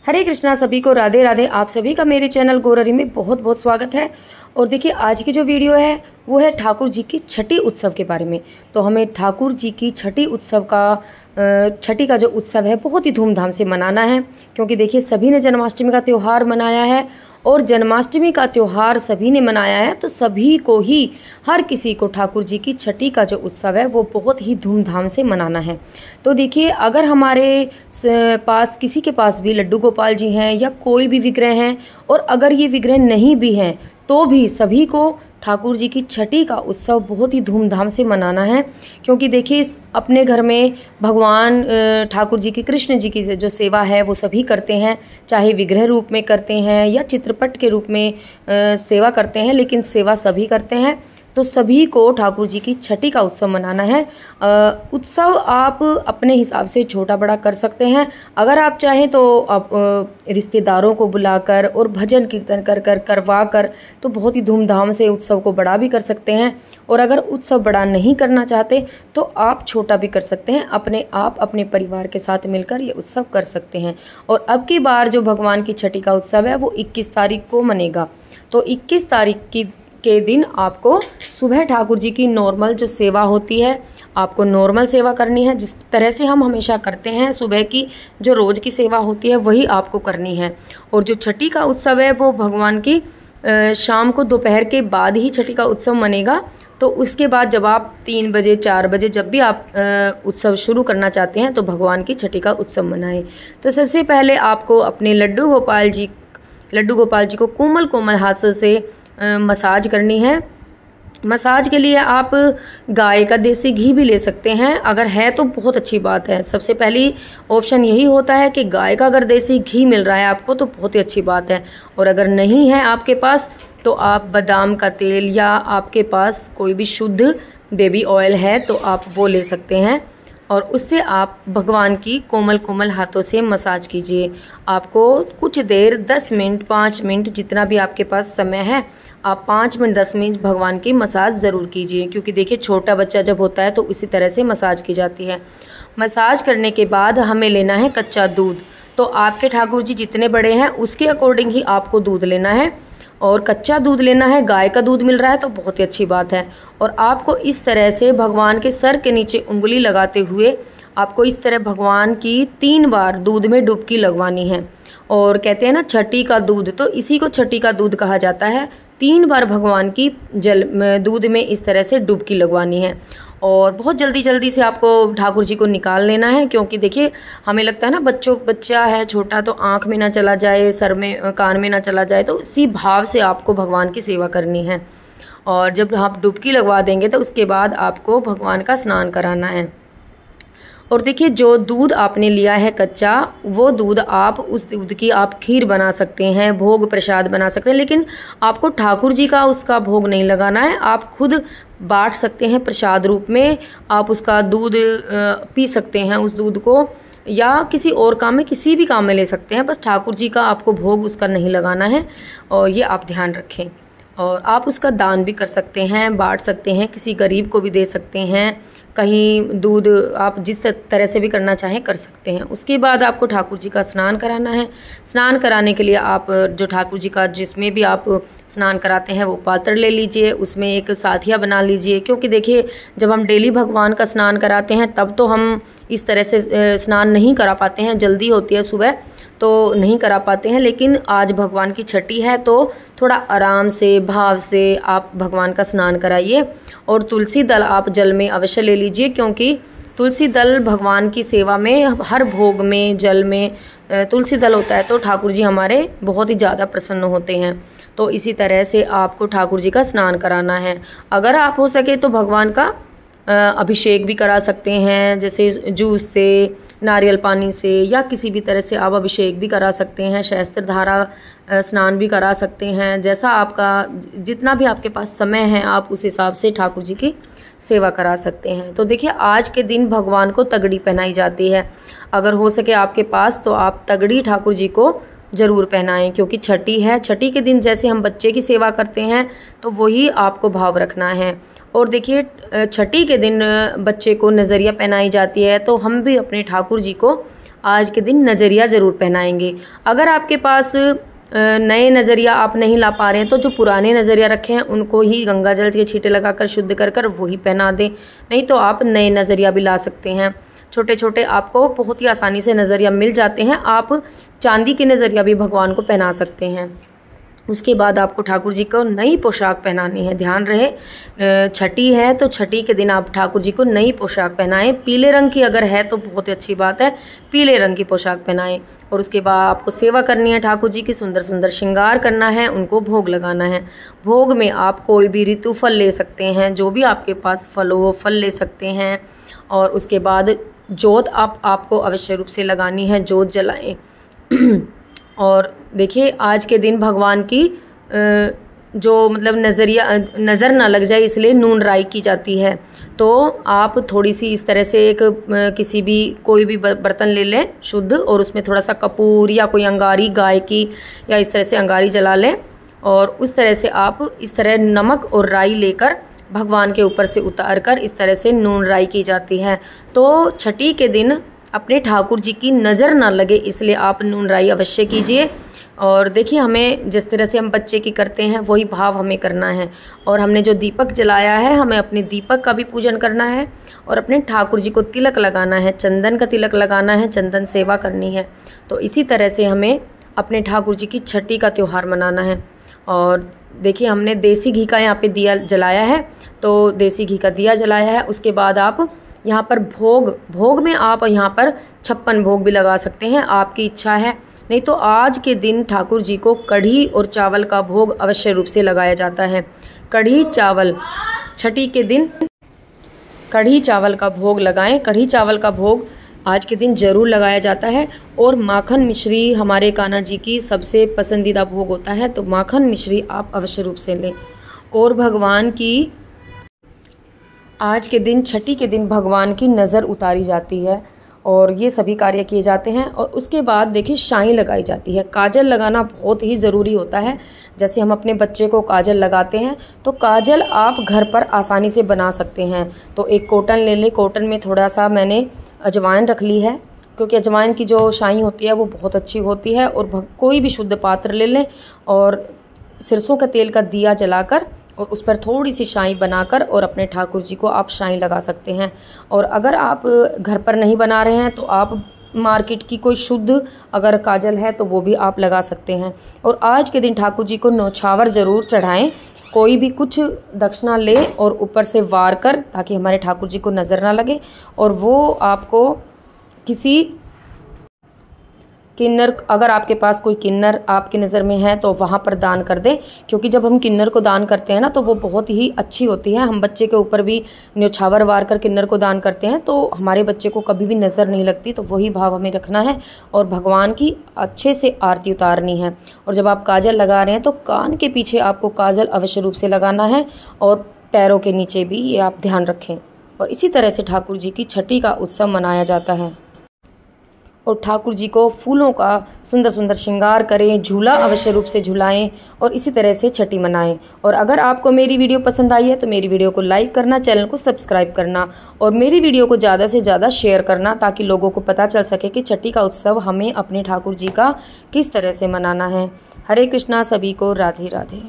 हरे कृष्णा, सभी को राधे राधे। आप सभी का मेरे चैनल गौररी में बहुत बहुत स्वागत है। और देखिए, आज की जो वीडियो है वो है ठाकुर जी की छठी उत्सव के बारे में। तो हमें ठाकुर जी की छठी का जो उत्सव है बहुत ही धूमधाम से मनाना है, क्योंकि देखिए सभी ने जन्माष्टमी का त्यौहार मनाया है और जन्माष्टमी का त्यौहार सभी ने मनाया है, तो सभी को ही, हर किसी को ठाकुर जी की छठी का जो उत्सव है वो बहुत ही धूमधाम से मनाना है। तो देखिए, अगर हमारे पास किसी के पास भी लड्डू गोपाल जी हैं या कोई भी विग्रह हैं, और अगर ये विग्रह नहीं भी हैं तो भी सभी को ठाकुर जी की छठी का उत्सव बहुत ही धूमधाम से मनाना है। क्योंकि देखिए, अपने घर में भगवान ठाकुर जी की, कृष्ण जी की जो सेवा है वो सभी करते हैं, चाहे विग्रह रूप में करते हैं या चित्रपट के रूप में सेवा करते हैं, लेकिन सेवा सभी करते हैं। तो सभी को ठाकुर जी की छठी का उत्सव मनाना है। उत्सव आप अपने हिसाब से छोटा बड़ा कर सकते हैं। अगर आप चाहें तो आप रिश्तेदारों को बुलाकर और भजन कीर्तन करवा कर तो बहुत ही धूमधाम से उत्सव को बड़ा भी कर सकते हैं। और अगर उत्सव बड़ा नहीं करना चाहते तो आप छोटा भी कर सकते हैं। अपने परिवार के साथ मिलकर ये उत्सव कर सकते हैं। और अब की बार जो भगवान की छठी का उत्सव है वो 21 तारीख को मनेगा। तो 21 तारीख के दिन आपको सुबह ठाकुर जी की नॉर्मल जो सेवा होती है, आपको नॉर्मल सेवा करनी है, जिस तरह से हम हमेशा करते हैं। सुबह की जो रोज़ की सेवा होती है वही आपको करनी है। और जो छठी का उत्सव है वो भगवान की शाम को, दोपहर के बाद ही छठी का उत्सव मनेगा। तो उसके बाद जब आप 3 बजे 4 बजे जब भी आप उत्सव शुरू करना चाहते हैं तो भगवान की छठी का उत्सव मनाएं। तो सबसे पहले आपको अपने लड्डू गोपाल जी को कोमल कोमल हाथों से मसाज करनी है। मसाज के लिए आप गाय का देसी घी भी ले सकते हैं, अगर है तो बहुत अच्छी बात है। सबसे पहली ऑप्शन यही होता है कि गाय का अगर देसी घी मिल रहा है आपको तो बहुत ही अच्छी बात है। और अगर नहीं है आपके पास तो आप बादाम का तेल या आपके पास कोई भी शुद्ध बेबी ऑयल है तो आप वो ले सकते हैं। और उससे आप भगवान की कोमल कोमल हाथों से मसाज कीजिए। आपको कुछ देर 10 मिनट 5 मिनट जितना भी आपके पास समय है, आप 5 मिनट 10 मिनट भगवान की मसाज ज़रूर कीजिए। क्योंकि देखिए, छोटा बच्चा जब होता है तो इसी तरह से मसाज की जाती है। मसाज करने के बाद हमें लेना है कच्चा दूध। तो आपके ठाकुर जी जितने बड़े हैं उसके अकॉर्डिंग ही आपको दूध लेना है। और कच्चा दूध लेना है, गाय का दूध मिल रहा है तो बहुत ही अच्छी बात है। और आपको इस तरह से भगवान के सर के नीचे उंगली लगाते हुए आपको इस तरह भगवान की 3 बार दूध में डुबकी लगवानी है। और कहते हैं ना छठी का दूध, तो इसी को छठी का दूध कहा जाता है। 3 बार भगवान की दूध में इस तरह से डुबकी लगवानी है। और बहुत जल्दी जल्दी से आपको ठाकुर जी को निकाल लेना है। क्योंकि देखिए, हमें लगता है ना बच्चा है छोटा तो आँख में ना चला जाए, सर में कान में ना चला जाए, तो इसी भाव से आपको भगवान की सेवा करनी है। और जब आप डुबकी लगवा देंगे तो उसके बाद आपको भगवान का स्नान कराना है। और देखिए, जो दूध आपने लिया है कच्चा, वो दूध आप उस दूध की आप खीर बना सकते हैं, भोग प्रसाद बना सकते हैं, लेकिन आपको ठाकुर जी का उसका भोग नहीं लगाना है। आप खुद बांट सकते हैं प्रसाद रूप में। आप उसका दूध पी सकते हैं, उस दूध को, या किसी और काम में, किसी भी काम में ले सकते हैं। बस ठाकुर जी का आपको भोग उसका नहीं लगाना है, और ये आप ध्यान रखें। और आप उसका दान भी कर सकते हैं, बांट सकते हैं, किसी गरीब को भी दे सकते हैं। कहीं दूध आप जिस तरह से भी करना चाहें कर सकते हैं। उसके बाद आपको ठाकुर जी का स्नान कराना है। स्नान कराने के लिए आप जो ठाकुर जी का जिसमें भी आप स्नान कराते हैं वो पात्र ले लीजिए, उसमें एक साथिया बना लीजिए। क्योंकि देखिए, जब हम डेली भगवान का स्नान कराते हैं तब तो हम इस तरह से स्नान नहीं करा पाते हैं, जल्दी होती है सुबह तो नहीं करा पाते हैं। लेकिन आज भगवान की छठी है तो थोड़ा आराम से, भाव से आप भगवान का स्नान कराइए। और तुलसी दल आप जल में अवश्य ले लीजिए, क्योंकि तुलसी दल भगवान की सेवा में, हर भोग में जल में तुलसी दल होता है तो ठाकुर जी हमारे बहुत ही ज़्यादा प्रसन्न होते हैं। तो इसी तरह से आपको ठाकुर जी का स्नान कराना है। अगर आप हो सके तो भगवान का अभिषेक भी करा सकते हैं, जैसे जूस से, नारियल पानी से, या किसी भी तरह से आप अभिषेक भी करा सकते हैं, सहस्त्र धारा स्नान भी करा सकते हैं। जैसा आपका, जितना भी आपके पास समय है आप उस हिसाब से ठाकुर जी की सेवा करा सकते हैं। तो देखिए, आज के दिन भगवान को तगड़ी पहनाई जाती है। अगर हो सके आपके पास तो आप तगड़ी ठाकुर जी को ज़रूर पहनाएं, क्योंकि छठी है। छठी के दिन जैसे हम बच्चे की सेवा करते हैं तो वही आपको भाव रखना है। और देखिए, छठी के दिन बच्चे को नज़रिया पहनाई जाती है, तो हम भी अपने ठाकुर जी को आज के दिन नज़रिया ज़रूर पहनाएंगे। अगर आपके पास नए नज़रिया आप नहीं ला पा रहे हैं तो जो पुराने नज़रिया रखे हैं उनको ही गंगा जल के छींटे लगाकर शुद्ध कर कर वही पहना दें, नहीं तो आप नए नज़रिया भी ला सकते हैं। छोटे छोटे आपको बहुत ही आसानी से नज़रिया मिल जाते हैं। आप चांदी के नज़रिया भी भगवान को पहना सकते हैं। उसके बाद आपको ठाकुर जी को नई पोशाक पहनानी है। ध्यान रहे छठी है तो छठी के दिन आप ठाकुर जी को नई पोशाक पहनाएं। पीले रंग की अगर है तो बहुत ही अच्छी बात है, पीले रंग की पोशाक पहनाएं। और उसके बाद आपको सेवा करनी है ठाकुर जी की, सुंदर सुंदर श्रृंगार करना है, उनको भोग लगाना है। भोग में आप कोई भी ऋतु फल ले सकते हैं, जो भी आपके पास फल हो वो फल ले सकते हैं। और उसके बाद जोत आपको अवश्य रूप से लगानी है, जोत जलाएं। और देखिए आज के दिन भगवान की जो मतलब नज़र ना लग जाए इसलिए नून राई की जाती है। तो आप थोड़ी सी इस तरह से किसी भी कोई भी बर्तन ले लें शुद्ध, और उसमें थोड़ा सा कपूर या कोई अंगारी गाय की या इस तरह से अंगारी जला लें। और उस तरह से आप इस तरह नमक और राई लेकर भगवान के ऊपर से उतार कर इस तरह से नून राई की जाती है। तो छठी के दिन अपने ठाकुर जी की नज़र ना लगे इसलिए आप नून राई अवश्य कीजिए। और देखिए हमें जिस तरह से हम बच्चे की करते हैं वही भाव हमें करना है। और हमने जो दीपक जलाया है हमें अपने दीपक का भी पूजन करना है और अपने ठाकुर जी को तिलक लगाना है, चंदन का तिलक लगाना है, चंदन सेवा करनी है। तो इसी तरह से हमें अपने ठाकुर जी की छठी का त्यौहार मनाना है। और देखिए हमने देसी घी का यहाँ पे दिया जलाया है, तो देसी घी का दिया जलाया है। उसके बाद आप यहाँ पर भोग में आप यहाँ पर 56 भोग भी लगा सकते हैं, आपकी इच्छा है। नहीं तो आज के दिन ठाकुर जी को कढ़ी और चावल का भोग अवश्य रूप से लगाया जाता है। कढ़ी चावल छठी के दिन कढ़ी चावल का भोग लगाएं। कढ़ी चावल का भोग आज के दिन जरूर लगाया जाता है। और माखन मिश्री हमारे कान्हा जी की सबसे पसंदीदा भोग होता है, तो माखन मिश्री आप अवश्य रूप से लें। और भगवान की आज के दिन छठी के दिन भगवान की नज़र उतारी जाती है और ये सभी कार्य किए जाते हैं। और उसके बाद देखिए शाई लगाई जाती है। काजल लगाना बहुत ही ज़रूरी होता है। जैसे हम अपने बच्चे को काजल लगाते हैं तो काजल आप घर पर आसानी से बना सकते हैं। तो एक कॉटन ले लें, कॉटन में थोड़ा सा मैंने अजवाइन रख ली है, क्योंकि अजवाइन की जो शाई होती है वो बहुत अच्छी होती है। और कोई भी शुद्ध पात्र ले लें और सरसों का तेल का दिया जलाकर और उस पर थोड़ी सी शाई बनाकर और अपने ठाकुर जी को आप शाई लगा सकते हैं। और अगर आप घर पर नहीं बना रहे हैं तो आप मार्केट की कोई शुद्ध अगर काजल है तो वो भी आप लगा सकते हैं। और आज के दिन ठाकुर जी को न्योछावर ज़रूर चढ़ाएं। कोई भी कुछ दक्षिणा ले और ऊपर से वार कर, ताकि हमारे ठाकुर जी को नज़र ना लगे। और वो आपको किसी किन्नर, अगर आपके पास कोई किन्नर आपकी नज़र में है तो वहाँ पर दान कर दें, क्योंकि जब हम किन्नर को दान करते हैं ना तो वो बहुत ही अच्छी होती है। हम बच्चे के ऊपर भी न्योछावर वार कर किन्नर को दान करते हैं तो हमारे बच्चे को कभी भी नज़र नहीं लगती। तो वही भाव हमें रखना है और भगवान की अच्छे से आरती उतारनी है। और जब आप काजल लगा रहे हैं तो कान के पीछे आपको काजल अवश्य रूप से लगाना है और पैरों के नीचे भी, ये आप ध्यान रखें। और इसी तरह से ठाकुर जी की छठी का उत्सव मनाया जाता है। और ठाकुर जी को फूलों का सुंदर सुंदर श्रृंगार करें, झूला अवश्य रूप से झुलाएं और इसी तरह से छठी मनाएं। और अगर आपको मेरी वीडियो पसंद आई है तो मेरी वीडियो को लाइक करना, चैनल को सब्सक्राइब करना और मेरी वीडियो को ज़्यादा से ज़्यादा शेयर करना, ताकि लोगों को पता चल सके कि छठी का उत्सव हमें अपने ठाकुर जी का किस तरह से मनाना है। हरे कृष्णा, सभी को राधे राधे।